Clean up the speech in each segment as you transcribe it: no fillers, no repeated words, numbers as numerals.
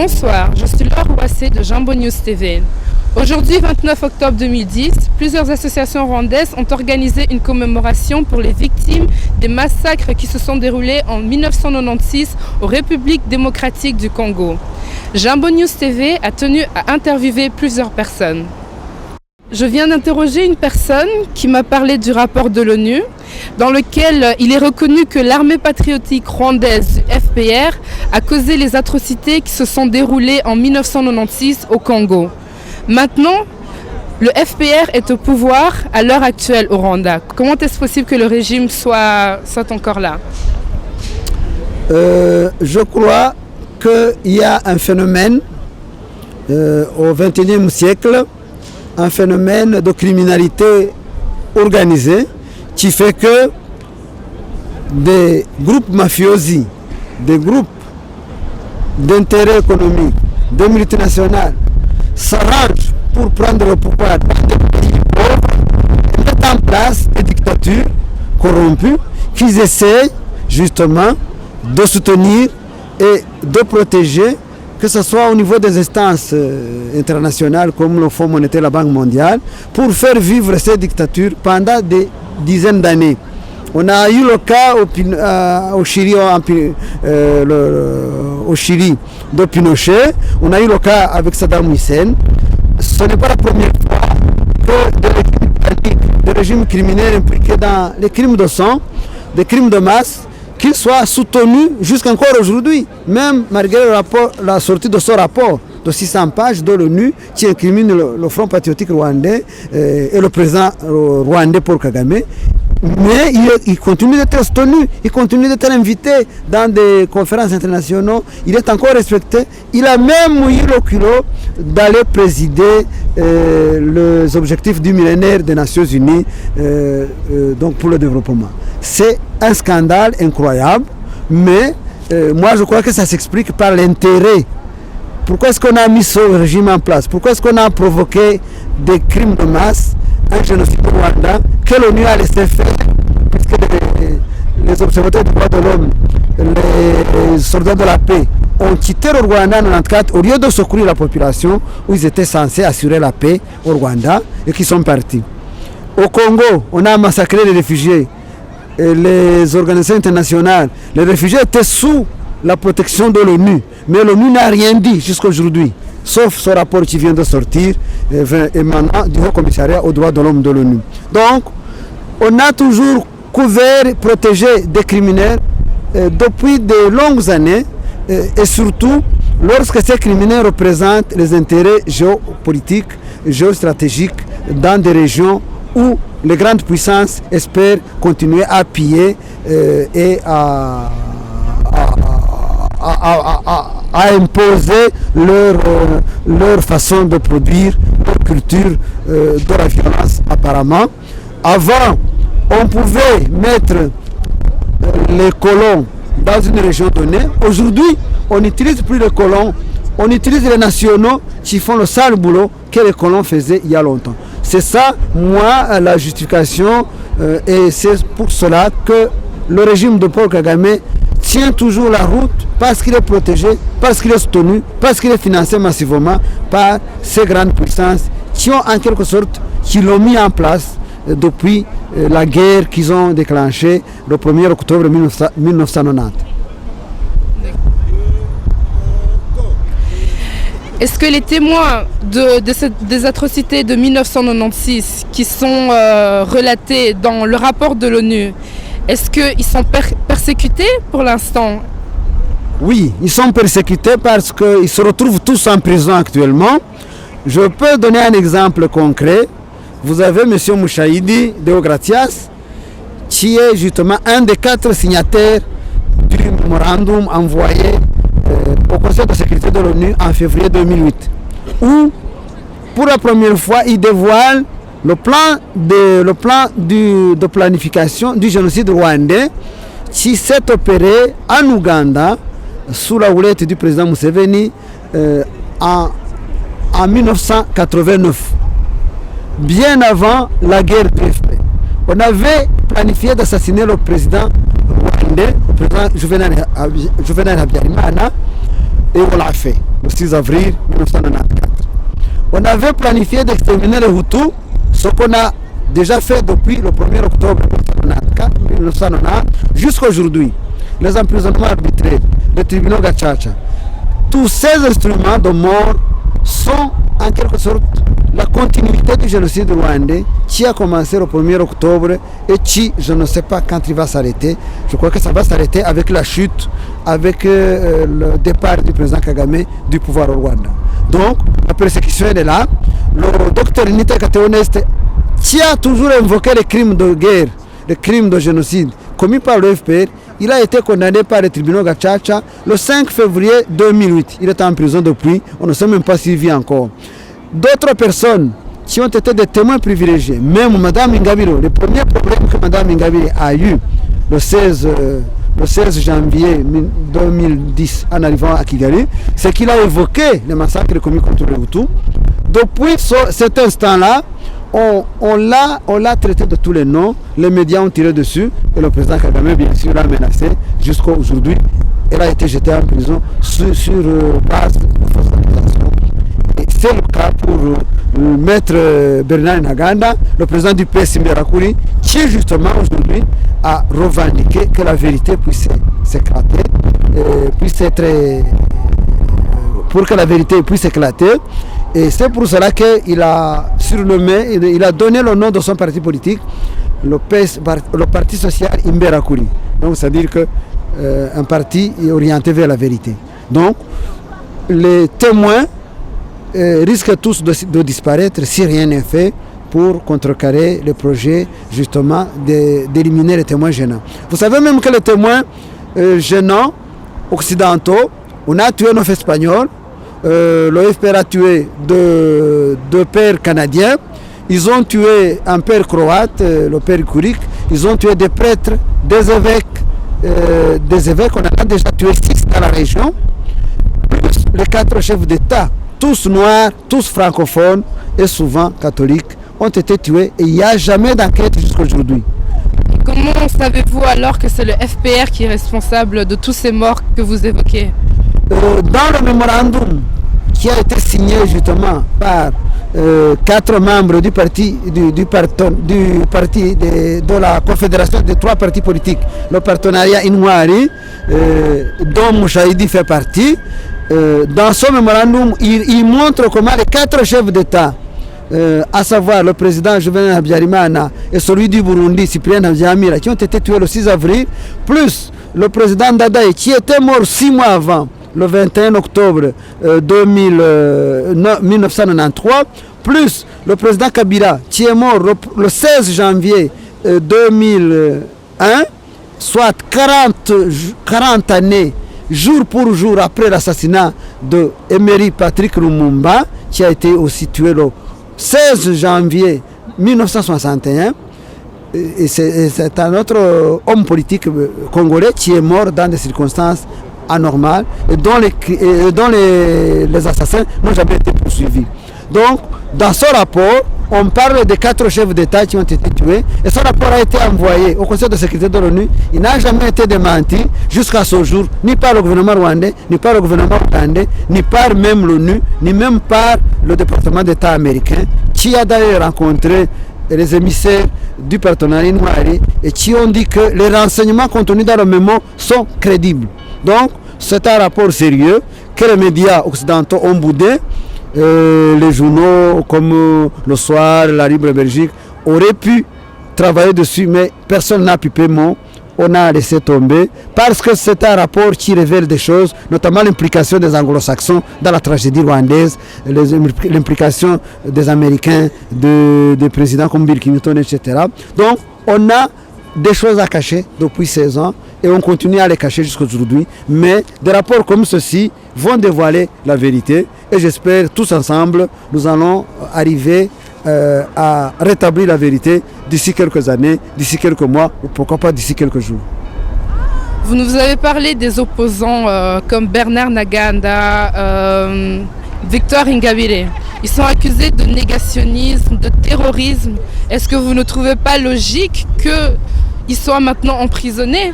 Bonsoir, je suis Laure Ouassé de Jambo News TV. Aujourd'hui, 29 octobre 2010, plusieurs associations rwandaises ont organisé une commémoration pour les victimes des massacres qui se sont déroulés en 1996 aux Républiques démocratiques du Congo. Jambo News TV a tenu à interviewer plusieurs personnes. Je viens d'interroger une personne qui m'a parlé du rapport de l'ONU, dans lequel il est reconnu que l'armée patriotique rwandaise du FPR a causé les atrocités qui se sont déroulées en 1996 au Congo. Maintenant, le FPR est au pouvoir à l'heure actuelle au Rwanda. Comment est-ce possible que le régime soit encore là? Je crois qu'il y a un phénomène au XXIe siècle, un phénomène de criminalité organisée qui fait que des groupes mafiosi, des groupes d'intérêt économique, des multinationales s'arrangent pour prendre le pouvoir dans des pays pauvres et mettent en place des dictatures corrompues qu'ils essayent justement de soutenir et de protéger, que ce soit au niveau des instances internationales comme le Fonds monétaire, la Banque mondiale, pour faire vivre ces dictatures pendant des dizaines d'années. On a eu le cas au Chili de Pinochet, on a eu le cas avec Saddam Hussein. Ce n'est pas la première fois que des régimes criminels impliqués dans les crimes de sang, des crimes de masse, qu'ils soient soutenus jusqu'encore aujourd'hui, même malgré la sortie de ce rapport de 600 pages de l'ONU qui incrimine le Front patriotique rwandais et le président rwandais Paul Kagame. Mais il continue d'être soutenu, il continue d'être invité dans des conférences internationales, il est encore respecté. Il a même eu le culot d'aller présider les objectifs du millénaire des Nations Unies donc pour le développement. C'est un scandale incroyable, mais moi je crois que ça s'explique par l'intérêt. Pourquoi est-ce qu'on a mis ce régime en place? Pourquoi est-ce qu'on a provoqué des crimes de masse, un génocide au Rwanda que l'ONU a laissé faire, puisque les observateurs des droits de l'homme, les soldats de la paix ont quitté le Rwanda en 1994 au lieu de secourir la population où ils étaient censés assurer la paix au Rwanda et qui sont partis. Au Congo, on a massacré les réfugiés. Et les organisations internationales, les réfugiés étaient sous la protection de l'ONU, mais l'ONU n'a rien dit jusqu'à aujourd'hui, sauf ce rapport qui vient de sortir émanant du Haut Commissariat aux droits de l'homme de l'ONU. Donc, on a toujours couvert, protégé des criminels depuis de longues années, et surtout lorsque ces criminels représentent les intérêts géopolitiques, géostratégiques dans des régions où les grandes puissances espèrent continuer à piller et à imposer leur façon de produire, leur culture de la violence apparemment. Avant, on pouvait mettre les colons dans une région donnée. Aujourd'hui, on n'utilise plus les colons, on utilise les nationaux qui font le sale boulot que les colons faisaient il y a longtemps. C'est ça, moi, la justification, et c'est pour cela que le régime de Paul Kagame tient toujours la route, parce qu'il est protégé, parce qu'il est soutenu, parce qu'il est financé massivement par ces grandes puissances qui ont en quelque sorte, qui l'ont mis en place depuis la guerre qu'ils ont déclenchée le 1er octobre 1990. Est-ce que les témoins des atrocités de 1996 qui sont relatés dans le rapport de l'ONU, est-ce qu'ils sont persécutés pour l'instant? Oui, ils sont persécutés parce qu'ils se retrouvent tous en prison actuellement. Je peux donner un exemple concret. Vous avez M. Mouchaïdi Deogratias, qui est justement un des 4 signataires du mémorandum envoyé au Conseil de sécurité de l'ONU en février 2008, où pour la première fois il dévoile le plan de planification du génocide rwandais qui s'est opéré en Ouganda sous la houlette du président Museveni en 1989, bien avant la guerre du FPR. On avait planifié d'assassiner le président rwandais, le président Juvenal Habyarimana, Et on l'a fait, le 6 avril 1994. On avait planifié d'exterminer les Hutus, ce qu'on a déjà fait depuis le 1er octobre 1994 jusqu'à aujourd'hui. Les emprisonnements arbitraires, les tribunaux Gacaca, tous ces instruments de mort sont en quelque sorte la continuité du génocide rwandais qui a commencé le 1er octobre et qui, je ne sais pas quand il va s'arrêter. Je crois que ça va s'arrêter avec la chute, avec le départ du président Kagame du pouvoir au Rwanda. Donc, la persécution est là. Le docteur Nita Kateoneste qui a toujours invoqué les crimes de guerre, les crimes de génocide commis par le FPR, il a été condamné par les tribunaux Gacaca le 5 février 2008. Il est en prison depuis, on ne sait même pas s'il vit encore. D'autres personnes qui ont été des témoins privilégiés, même Mme Ingabire, le premier problème que Mme Ingabire a eu le 16 janvier 2010 en arrivant à Kigali, c'est qu'il a évoqué les massacres commis contre les Hutus. Depuis cet instant-là, on l'a traité de tous les noms, les médias ont tiré dessus et le président Kagame bien sûr l'a menacé jusqu'à aujourd'hui. Elle a été jetée en prison sur base de fausses accusations. Et c'est le cas pour le maître Bernard Ntaganda, le président du PS Imberakuri, qui justement aujourd'hui a revendiqué que la vérité puisse s'éclater, pour que la vérité puisse éclater. Et c'est pour cela qu'il a surnommé, il a donné le nom de son parti politique, le Parti social Imberakuri. Donc c'est-à-dire qu'un parti est orienté vers la vérité. Donc les témoins risquent tous de disparaître si rien n'est fait pour contrecarrer le projet justement d'éliminer les témoins gênants. Vous savez même que les témoins gênants occidentaux, on a tué 9 Espagnols, le FPR a tué deux pères canadiens, ils ont tué un père croate, le père Kurik, ils ont tué des prêtres, des évêques, on en a déjà tué 6 dans la région, plus les 4 chefs d'État, tous noirs, tous francophones et souvent catholiques, ont été tués et il n'y a jamais d'enquête jusqu'à aujourd'hui. Comment savez-vous alors que c'est le FPR qui est responsable de tous ces morts que vous évoquez? Dans le mémorandum qui a été signé justement par 4 membres du parti, de la confédération des 3 partis politiques, le partenariat Inouari, dont Mouchaïdi fait partie, dans ce mémorandum, il montre comment les 4 chefs d'État, à savoir le président Juvenal Habyarimana et celui du Burundi, Cyprien Habyarimana, qui ont été tués le 6 avril, plus le président Dadaï, qui était mort 6 mois avant, le 21 octobre 1993, plus le président Kabila, qui est mort le 16 janvier 2001, soit 40 années, jour pour jour après l'assassinat de Emery Patrick Lumumba, qui a été aussi tué le 16 janvier 1961. Et c'est un autre homme politique congolais qui est mort dans des circonstances anormales et dont les assassins n'ont jamais été poursuivis. Donc, dans ce rapport, on parle des 4 chefs d'État qui ont été tués et ce rapport a été envoyé au Conseil de sécurité de l'ONU. Il n'a jamais été démenti jusqu'à ce jour, ni par le gouvernement rwandais, ni par le gouvernement ougandais, ni par même l'ONU, ni même par le département d'État américain, qui a d'ailleurs rencontré les émissaires du partenariat Inouari et qui ont dit que les renseignements contenus dans le mémo sont crédibles. Donc, c'est un rapport sérieux que les médias occidentaux ont boudé. Les journaux comme Le Soir, La Libre Belgique auraient pu travailler dessus, mais personne n'a pu payer. On a laissé tomber parce que c'est un rapport qui révèle des choses, notamment l'implication des anglo-saxons dans la tragédie rwandaise, l'implication des Américains, des présidents comme Bill Clinton, etc. Donc, on a des choses à cacher depuis 16 ans et on continue à les cacher jusqu'à aujourd'hui. Mais des rapports comme ceci vont dévoiler la vérité et j'espère tous ensemble, nous allons arriver à rétablir la vérité d'ici quelques années, d'ici quelques mois ou pourquoi pas d'ici quelques jours. Vous nous avez parlé des opposants comme Bernard Ntaganda, Victor Ingabire. Ils sont accusés de négationnisme, de terrorisme. Est-ce que vous ne trouvez pas logique qu'ils soient maintenant emprisonnés?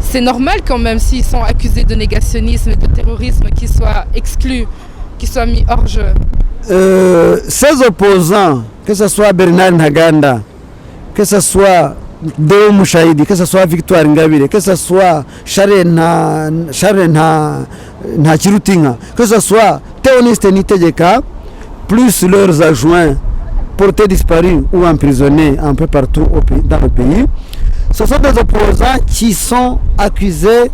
c'est normal quand même s'ils sont accusés de négationnisme et de terrorisme qu'ils soient exclus, qu'ils soient mis hors jeu. Ces opposants, que ce soit Bernard Ntaganda, que ce soit Deo Mushahidi, que ce soit Victoire Ingabire, que ce soit Charles Ntakirutinka, que ce soit Théoneste Nitegeka, plus leurs adjoints portés disparus ou emprisonnés un peu partout dans le pays, ce sont des opposants qui sont accusés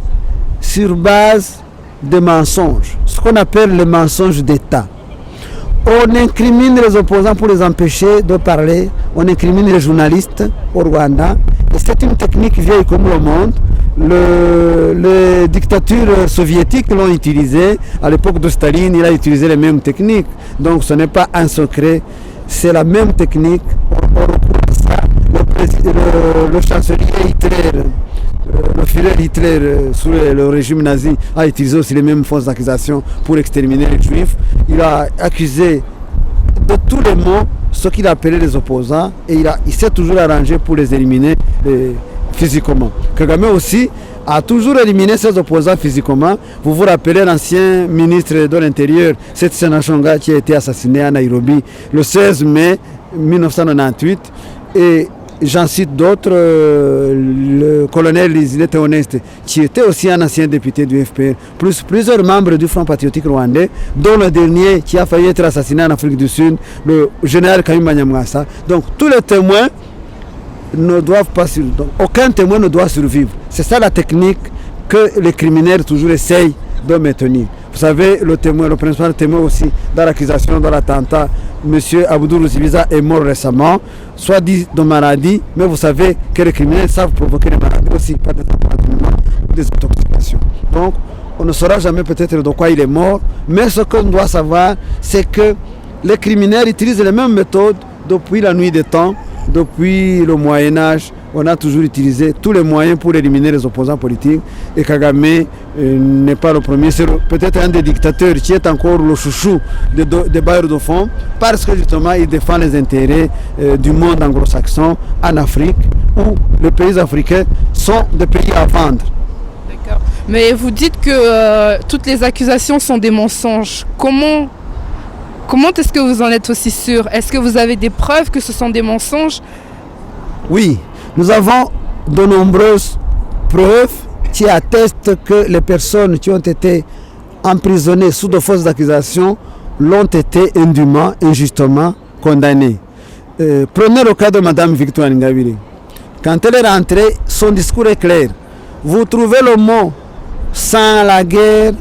sur base de mensonges, ce qu'on appelle le mensonge d'État. On incrimine les opposants pour les empêcher de parler, on incrimine les journalistes au Rwanda. Et c'est une technique vieille comme le monde. Les dictatures soviétiques l'ont utilisée. À l'époque de Staline, il a utilisé les mêmes techniques. Donc ce n'est pas un secret, c'est la même technique. On recourt à ça. Le chancelier Hitler, le Führer Hitler sous le régime nazi a utilisé aussi les mêmes fausses d'accusations pour exterminer les juifs. Il a accusé de tous les mots ce qu'il appelait les opposants et il s'est toujours arrangé pour les éliminer physiquement. Kagame aussi a toujours éliminé ses opposants physiquement. Vous vous rappelez l'ancien ministre de l'Intérieur, Seth Senachonga, qui a été assassiné à Nairobi le 16 mai 1998 et j'en cite d'autres, le colonel Isidé Théoneste, qui était aussi un ancien député du FPR, plus plusieurs membres du Front patriotique rwandais, dont le dernier qui a failli être assassiné en Afrique du Sud, le général Kayumba Nyamwasa. Donc tous les témoins ne doivent pas survivre. Aucun témoin ne doit survivre. C'est ça la technique que les criminels toujours essayent de maintenir. Vous savez, le principal témoin aussi dans l'accusation de l'attentat, M. Abdou Rouzibiza est mort récemment, soit dit de maladie, mais vous savez que les criminels savent provoquer des maladies aussi par des empoisonnements ou des intoxications. Donc, on ne saura jamais peut-être de quoi il est mort, mais ce qu'on doit savoir, c'est que les criminels utilisent les mêmes méthodes depuis la nuit des temps, depuis le Moyen-Âge. On a toujours utilisé tous les moyens pour éliminer les opposants politiques et Kagame n'est pas le premier, c'est peut-être un des dictateurs qui est encore le chouchou des bailleurs de fonds parce que justement il défend les intérêts du monde anglo-saxon en Afrique où les pays africains sont des pays à vendre. D'accord. Mais vous dites que toutes les accusations sont des mensonges. Comment est-ce que vous en êtes aussi sûr? Est-ce que vous avez des preuves que ce sont des mensonges? Oui. Nous avons de nombreuses preuves qui attestent que les personnes qui ont été emprisonnées sous de fausses accusations l'ont été indûment, injustement condamnées. Prenez le cas de Mme Victoire Ingabire. Quand elle est rentrée, son discours est clair. Vous trouvez le mot sans la guerre,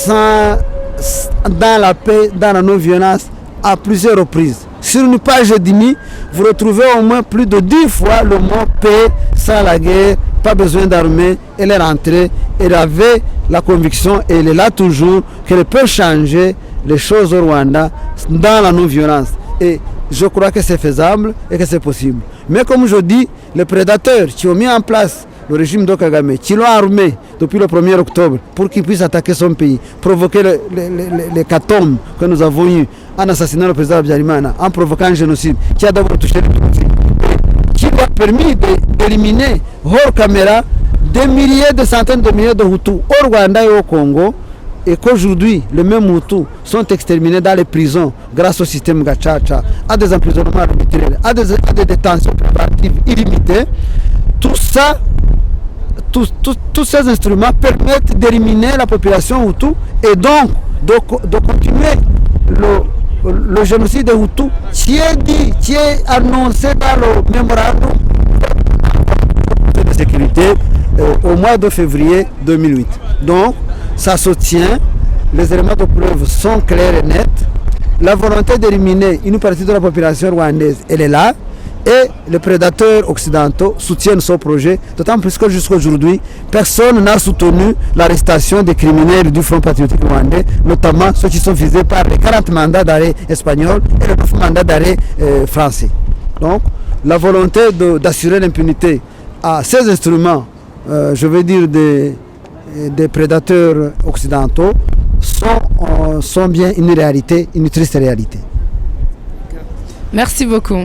dans la paix, dans la non-violence à plusieurs reprises. Sur une page et demie, vous retrouvez au moins plus de 10 fois le mot paix, sans la guerre, pas besoin d'armée. Elle est rentrée, elle avait la conviction, et elle est là toujours, qu'elle peut changer les choses au Rwanda dans la non-violence. Et je crois que c'est faisable et que c'est possible. Mais comme je dis, les prédateurs qui ont mis en place le régime de Kagame, qui l'ont armé depuis le 1er octobre pour qu'il puisse attaquer son pays, provoquer les catombes que nous avons eu en assassinant le président Habyarimana, en provoquant un génocide qui a d'abord touché les Tutsis, qui a permis d'éliminer hors caméra des milliers, des centaines de milliers de Hutus au Rwanda et au Congo, et qu'aujourd'hui, les mêmes Hutus sont exterminés dans les prisons grâce au système Gachacha, à des emprisonnements arbitraires, à des détentions privatives illimitées. Tout ça, tous ces instruments permettent d'éliminer la population Hutu et donc de continuer le génocide des Hutus qui est annoncé dans le mémorandum de sécurité au mois de février 2008. Donc, ça se tient, les éléments de preuve sont clairs et nets. La volonté d'éliminer une partie de la population rwandaise, elle est là. Et les prédateurs occidentaux soutiennent ce projet, d'autant plus que jusqu'à aujourd'hui, personne n'a soutenu l'arrestation des criminels du Front patriotique rwandais, notamment ceux qui sont visés par les 40 mandats d'arrêt espagnols et les 9 mandats d'arrêt français. Donc, la volonté d'assurer l'impunité à ces instruments, je veux dire des prédateurs occidentaux, sont bien une réalité, une triste réalité. Merci beaucoup.